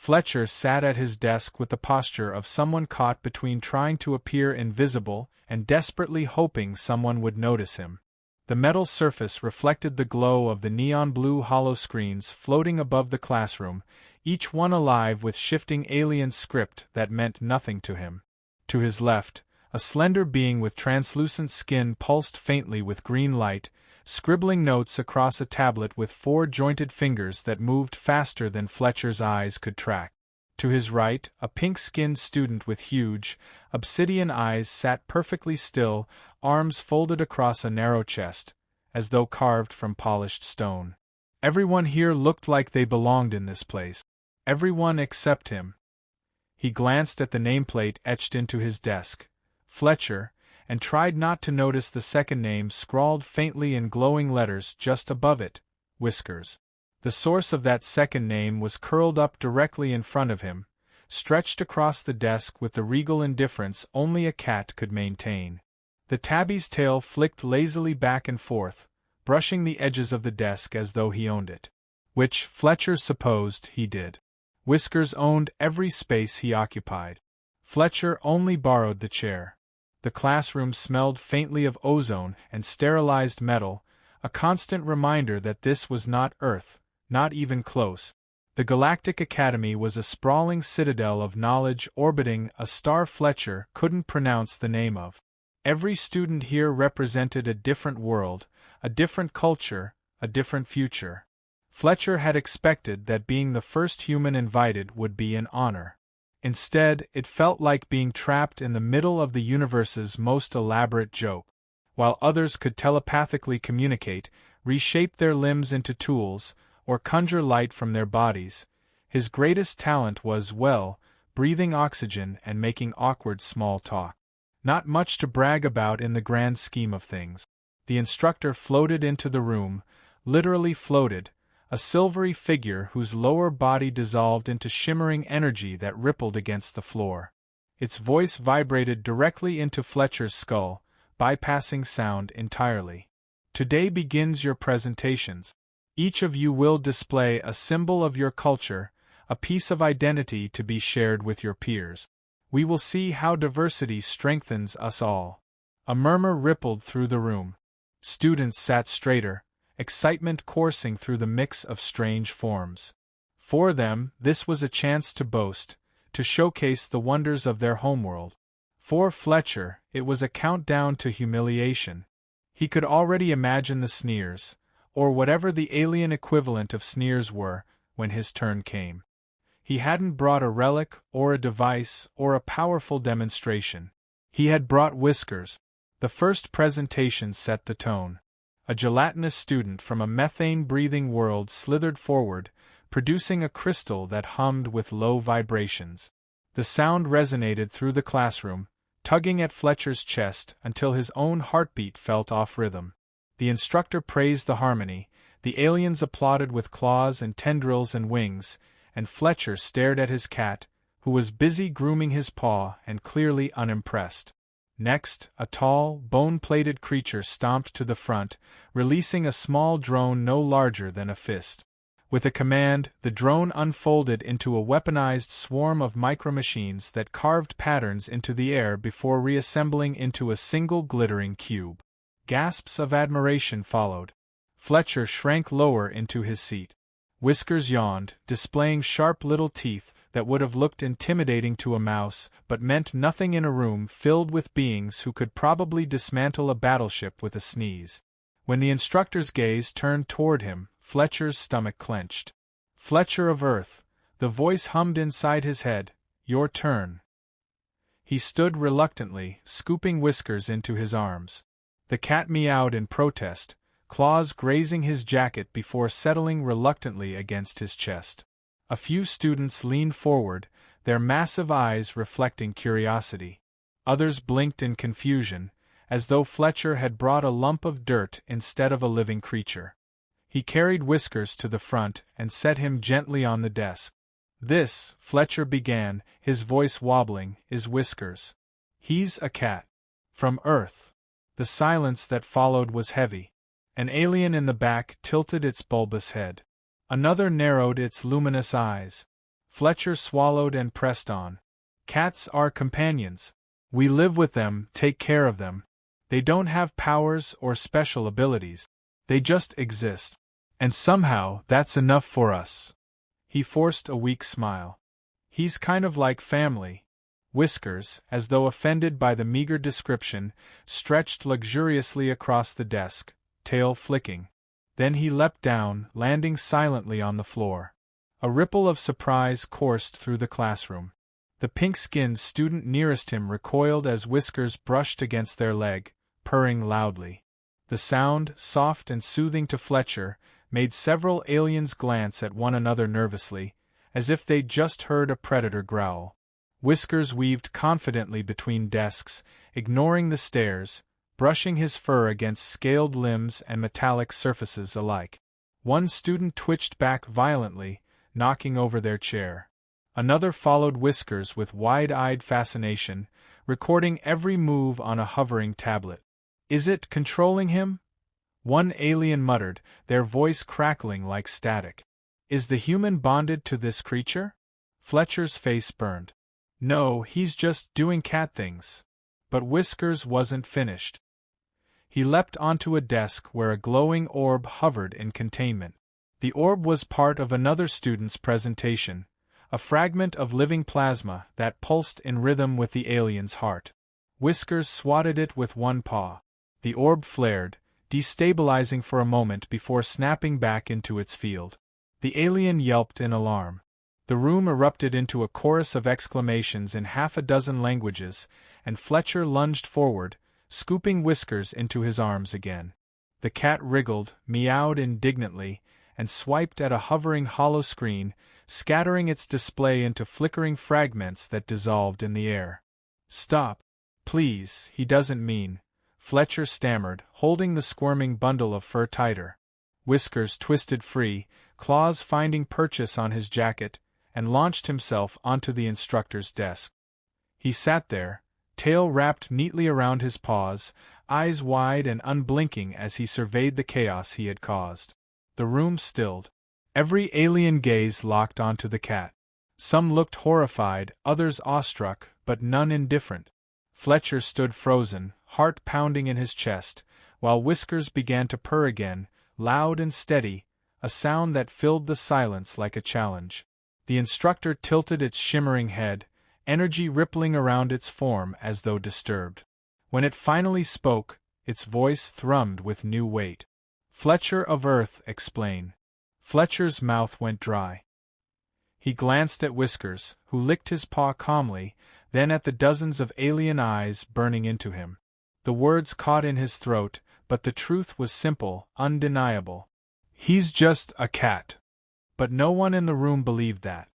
Fletcher sat at his desk with the posture of someone caught between trying to appear invisible and desperately hoping someone would notice him. The metal surface reflected the glow of the neon-blue hollow screens floating above the classroom, each one alive with shifting alien script that meant nothing to him. To his left, a slender being with translucent skin pulsed faintly with green light, scribbling notes across a tablet with 4 jointed fingers that moved faster than Fletcher's eyes could track. To his right, a pink-skinned student with huge, obsidian eyes sat perfectly still, arms folded across a narrow chest, as though carved from polished stone. Everyone here looked like they belonged in this place. Everyone except him. He glanced at the nameplate etched into his desk, Fletcher, and tried not to notice the second name scrawled faintly in glowing letters just above it, Whiskers. The source of that second name was curled up directly in front of him, stretched across the desk with the regal indifference only a cat could maintain. The tabby's tail flicked lazily back and forth, brushing the edges of the desk as though he owned it. Which, Fletcher supposed, he did. Whiskers owned every space he occupied. Fletcher only borrowed the chair. The classroom smelled faintly of ozone and sterilized metal, a constant reminder that this was not Earth, not even close. The Galactic Academy was a sprawling citadel of knowledge orbiting a star Fletcher couldn't pronounce the name of. Every student here represented a different world, a different culture, a different future. Fletcher had expected that being the first human invited would be an honor. Instead, it felt like being trapped in the middle of the universe's most elaborate joke. While others could telepathically communicate, reshape their limbs into tools, or conjure light from their bodies, his greatest talent was, well, breathing oxygen and making awkward small talk. Not much to brag about in the grand scheme of things. The instructor floated into the room, literally floated, a silvery figure whose lower body dissolved into shimmering energy that rippled against the floor. Its voice vibrated directly into Fletcher's skull, bypassing sound entirely. Today begins your presentations. Each of you will display a symbol of your culture, a piece of identity to be shared with your peers. We will see how diversity strengthens us all. A murmur rippled through the room. Students sat straighter, excitement coursing through the mix of strange forms. For them, this was a chance to boast, to showcase the wonders of their homeworld. For Fletcher, it was a countdown to humiliation. He could already imagine the sneers, or whatever the alien equivalent of sneers were, when his turn came. He hadn't brought a relic, or a device, or a powerful demonstration. He had brought Whiskers. The first presentation set the tone. A gelatinous student from a methane-breathing world slithered forward, producing a crystal that hummed with low vibrations. The sound resonated through the classroom, tugging at Fletcher's chest until his own heartbeat felt off rhythm. The instructor praised the harmony, the aliens applauded with claws and tendrils and wings, and Fletcher stared at his cat, who was busy grooming his paw and clearly unimpressed. Next, a tall, bone-plated creature stomped to the front, releasing a small drone no larger than a fist. With a command, the drone unfolded into a weaponized swarm of micromachines that carved patterns into the air before reassembling into a single glittering cube. Gasps of admiration followed. Fletcher shrank lower into his seat. Whiskers yawned, displaying sharp little teeth that would have looked intimidating to a mouse, but meant nothing in a room filled with beings who could probably dismantle a battleship with a sneeze. When the instructor's gaze turned toward him, Fletcher's stomach clenched. "Fletcher of Earth," the voice hummed inside his head, "your turn." He stood reluctantly, scooping Whiskers into his arms. The cat meowed in protest, claws grazing his jacket before settling reluctantly against his chest. A few students leaned forward, their massive eyes reflecting curiosity. Others blinked in confusion, as though Fletcher had brought a lump of dirt instead of a living creature. He carried Whiskers to the front and set him gently on the desk. "This," Fletcher began, his voice wobbling, "is Whiskers. He's a cat. From Earth." The silence that followed was heavy. An alien in the back tilted its bulbous head. Another narrowed its luminous eyes. Fletcher swallowed and pressed on. Cats are companions. We live with them, take care of them. They don't have powers or special abilities. They just exist. And somehow, that's enough for us. He forced a weak smile. He's kind of like family. Whiskers, as though offended by the meager description, stretched luxuriously across the desk, tail flicking. Then he leapt down, landing silently on the floor. A ripple of surprise coursed through the classroom. The pink-skinned student nearest him recoiled as Whiskers brushed against their leg, purring loudly. The sound, soft and soothing to Fletcher, made several aliens glance at one another nervously, as if they'd just heard a predator growl. Whiskers weaved confidently between desks, ignoring the stares, brushing his fur against scaled limbs and metallic surfaces alike. One student twitched back violently, knocking over their chair. Another followed Whiskers with wide-eyed fascination, recording every move on a hovering tablet. Is it controlling him? One alien muttered, their voice crackling like static. Is the human bonded to this creature? Fletcher's face burned. No, he's just doing cat things. But Whiskers wasn't finished. He leapt onto a desk where a glowing orb hovered in containment. The orb was part of another student's presentation, a fragment of living plasma that pulsed in rhythm with the alien's heart. Whiskers swatted it with one paw. The orb flared, destabilizing for a moment before snapping back into its field. The alien yelped in alarm. The room erupted into a chorus of exclamations in half a dozen languages, and Fletcher lunged forward, scooping Whiskers into his arms again. The cat wriggled, meowed indignantly, and swiped at a hovering hollow screen, scattering its display into flickering fragments that dissolved in the air. Stop. Please, he doesn't mean, Fletcher stammered, holding the squirming bundle of fur tighter. Whiskers twisted free, claws finding purchase on his jacket, and launched himself onto the instructor's desk. He sat there, tail wrapped neatly around his paws, eyes wide and unblinking as he surveyed the chaos he had caused. The room stilled. Every alien gaze locked onto the cat. Some looked horrified, others awestruck, but none indifferent. Fletcher stood frozen, heart pounding in his chest, while Whiskers began to purr again, loud and steady, a sound that filled the silence like a challenge. The instructor tilted its shimmering head, energy rippling around its form as though disturbed. When it finally spoke, its voice thrummed with new weight. Fletcher of Earth, explain. Fletcher's mouth went dry. He glanced at Whiskers, who licked his paw calmly, then at the dozens of alien eyes burning into him. The words caught in his throat, but the truth was simple, undeniable. He's just a cat. But no one in the room believed that.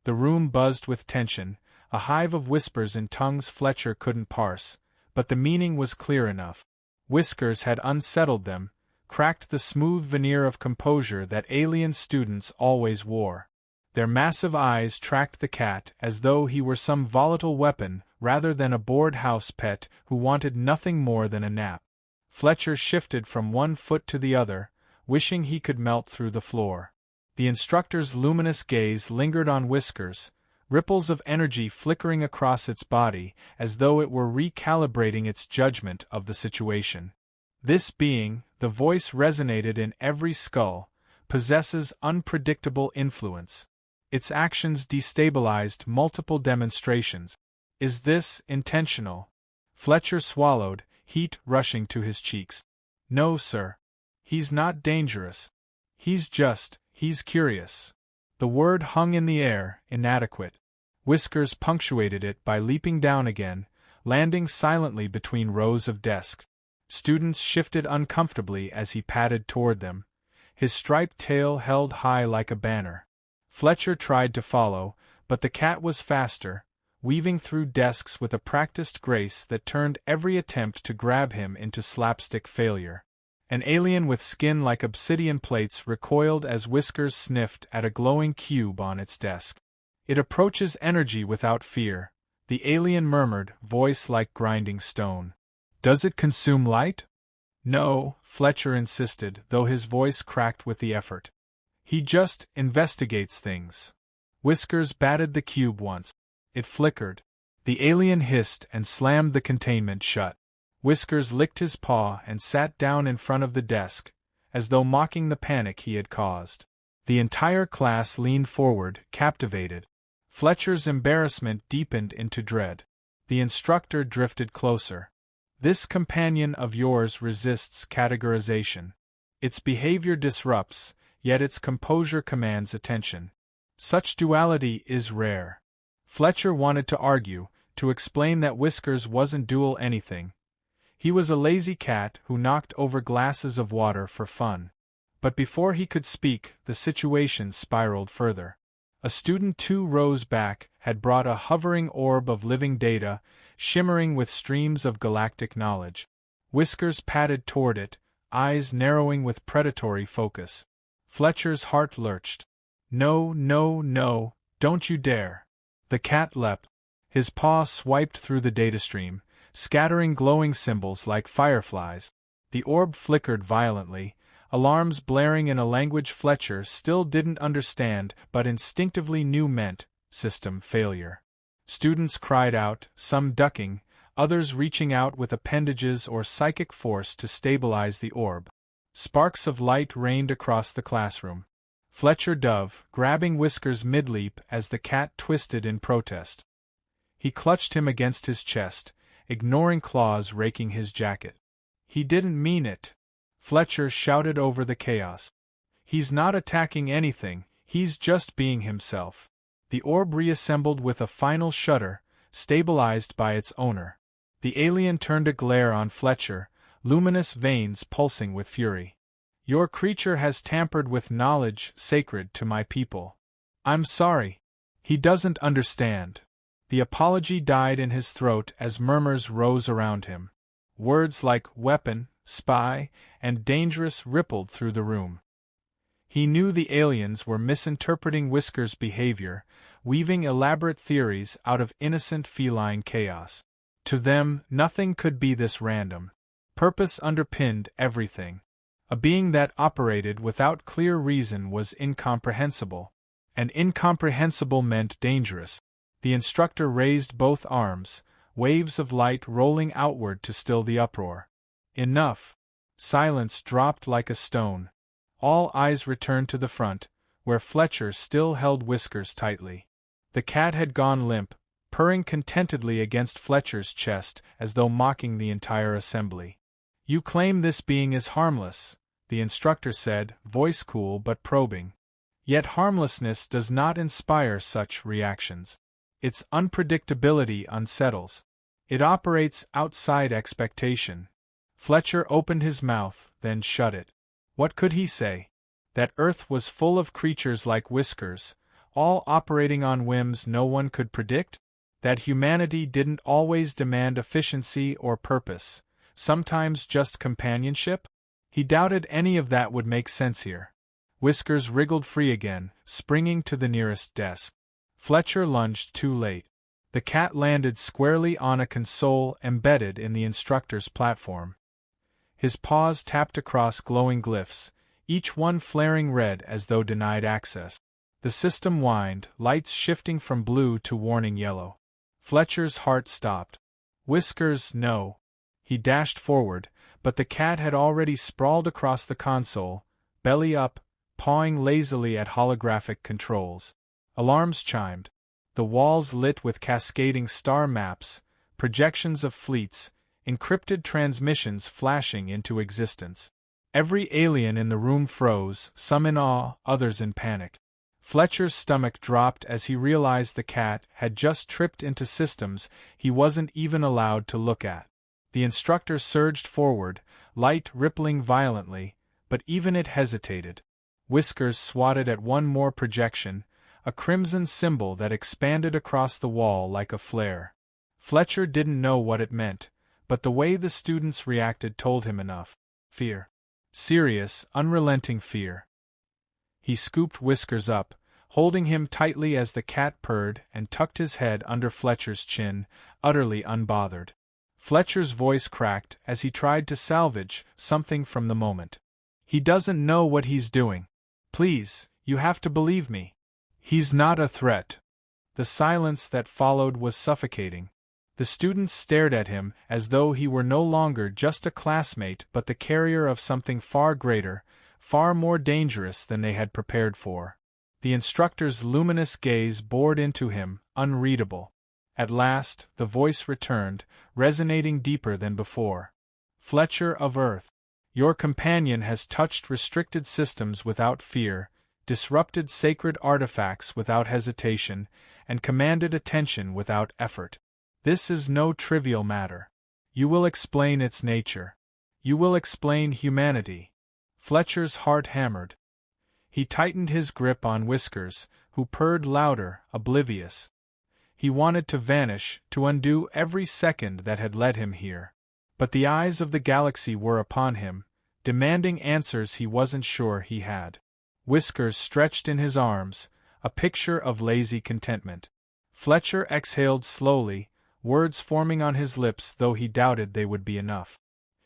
The room buzzed with tension, a hive of whispers in tongues Fletcher couldn't parse, but the meaning was clear enough. Whiskers had unsettled them, cracked the smooth veneer of composure that alien students always wore. Their massive eyes tracked the cat as though he were some volatile weapon rather than a bored house pet who wanted nothing more than a nap. Fletcher shifted from one foot to the other, wishing he could melt through the floor. The instructor's luminous gaze lingered on Whiskers, ripples of energy flickering across its body as though it were recalibrating its judgment of the situation. This being, the voice resonated in every skull, possesses unpredictable influence. Its actions destabilized multiple demonstrations. Is this intentional? Fletcher swallowed, heat rushing to his cheeks. No, sir. He's not dangerous. He's curious. The word hung in the air, inadequate. Whiskers punctuated it by leaping down again, landing silently between rows of desks. Students shifted uncomfortably as he padded toward them, his striped tail held high like a banner. Fletcher tried to follow, but the cat was faster, weaving through desks with a practiced grace that turned every attempt to grab him into slapstick failure. An alien with skin like obsidian plates recoiled as Whiskers sniffed at a glowing cube on its desk. It approaches energy without fear, the alien murmured, voice like grinding stone. Does it consume light? No, Fletcher insisted, though his voice cracked with the effort. He just investigates things. Whiskers batted the cube once. It flickered. The alien hissed and slammed the containment shut. Whiskers licked his paw and sat down in front of the desk, as though mocking the panic he had caused. The entire class leaned forward, captivated. Fletcher's embarrassment deepened into dread. The instructor drifted closer. This companion of yours resists categorization. Its behavior disrupts, yet its composure commands attention. Such duality is rare. Fletcher wanted to argue, to explain that Whiskers wasn't dual anything. He was a lazy cat who knocked over glasses of water for fun. But before he could speak, the situation spiraled further. A student 2 rows back had brought a hovering orb of living data, shimmering with streams of galactic knowledge. Whiskers padded toward it, eyes narrowing with predatory focus. Fletcher's heart lurched. No, no, no, don't you dare. The cat leapt. His paw swiped through the datastream, scattering glowing symbols like fireflies. The orb flickered violently, alarms blaring in a language Fletcher still didn't understand but instinctively knew meant system failure. Students cried out, some ducking, others reaching out with appendages or psychic force to stabilize the orb. Sparks of light rained across the classroom. Fletcher dove, grabbing Whiskers mid-leap as the cat twisted in protest. He clutched him against his chest, ignoring claws raking his jacket. He didn't mean it. Fletcher shouted over the chaos. He's not attacking anything, he's just being himself. The orb reassembled with a final shudder, stabilized by its owner. The alien turned a glare on Fletcher, luminous veins pulsing with fury. Your creature has tampered with knowledge sacred to my people. I'm sorry. He doesn't understand. The apology died in his throat as murmurs rose around him. Words like weapon, spy, and dangerous rippled through the room. He knew the aliens were misinterpreting Whiskers' behavior, weaving elaborate theories out of innocent feline chaos. To them, nothing could be this random. Purpose underpinned everything. A being that operated without clear reason was incomprehensible. And incomprehensible meant dangerous. The instructor raised both arms, waves of light rolling outward to still the uproar. Enough. Silence dropped like a stone. All eyes returned to the front, where Fletcher still held Whiskers tightly. The cat had gone limp, purring contentedly against Fletcher's chest as though mocking the entire assembly. You claim this being is harmless, the instructor said, voice cool but probing. Yet harmlessness does not inspire such reactions. Its unpredictability unsettles. It operates outside expectation. Fletcher opened his mouth, then shut it. What could he say? That Earth was full of creatures like Whiskers, all operating on whims no one could predict? That humanity didn't always demand efficiency or purpose, sometimes just companionship? He doubted any of that would make sense here. Whiskers wriggled free again, springing to the nearest desk. Fletcher lunged too late. The cat landed squarely on a console embedded in the instructor's platform. His paws tapped across glowing glyphs, each one flaring red as though denied access. The system whined, lights shifting from blue to warning yellow. Fletcher's heart stopped. Whiskers, no. He dashed forward, but the cat had already sprawled across the console, belly up, pawing lazily at holographic controls. Alarms chimed. The walls lit with cascading star maps, projections of fleets, encrypted transmissions flashing into existence. Every alien in the room froze, some in awe, others in panic. Fletcher's stomach dropped as he realized the cat had just tripped into systems he wasn't even allowed to look at. The instructor surged forward, light rippling violently, but even it hesitated. Whiskers swatted at one more projection, a crimson symbol that expanded across the wall like a flare. Fletcher didn't know what it meant, but the way the students reacted told him enough. Fear. Serious, unrelenting fear. He scooped Whiskers up, holding him tightly as the cat purred and tucked his head under Fletcher's chin, utterly unbothered. Fletcher's voice cracked as he tried to salvage something from the moment. He doesn't know what he's doing. Please, you have to believe me. He's not a threat. The silence that followed was suffocating. The students stared at him as though he were no longer just a classmate but the carrier of something far greater, far more dangerous than they had prepared for. The instructor's luminous gaze bored into him, unreadable. At last, the voice returned, resonating deeper than before. Fletcher of Earth, your companion has touched restricted systems without fear, disrupted sacred artifacts without hesitation, and commanded attention without effort. This is no trivial matter. You will explain its nature. You will explain humanity. Fletcher's heart hammered. He tightened his grip on Whiskers, who purred louder, oblivious. He wanted to vanish, to undo every second that had led him here. But the eyes of the galaxy were upon him, demanding answers he wasn't sure he had. Whiskers stretched in his arms, a picture of lazy contentment. Fletcher exhaled slowly, words forming on his lips though he doubted they would be enough.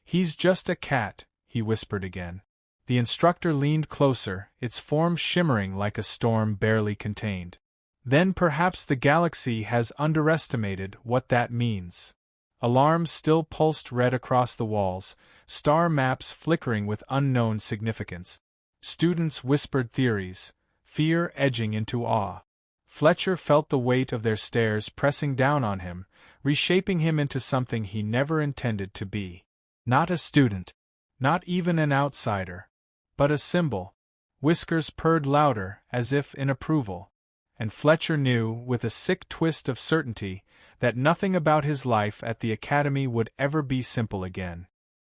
He's just a cat, he whispered again. The instructor leaned closer, its form shimmering like a storm barely contained. Then perhaps the galaxy has underestimated what that means. Alarms still pulsed red across the walls, star maps flickering with unknown significance. Students whispered theories, fear edging into awe. Fletcher felt the weight of their stares pressing down on him, reshaping him into something he never intended to be. Not a student. Not even an outsider. But a symbol. Whiskers purred louder, as if in approval. And Fletcher knew, with a sick twist of certainty, that nothing about his life at the Academy would ever be simple again.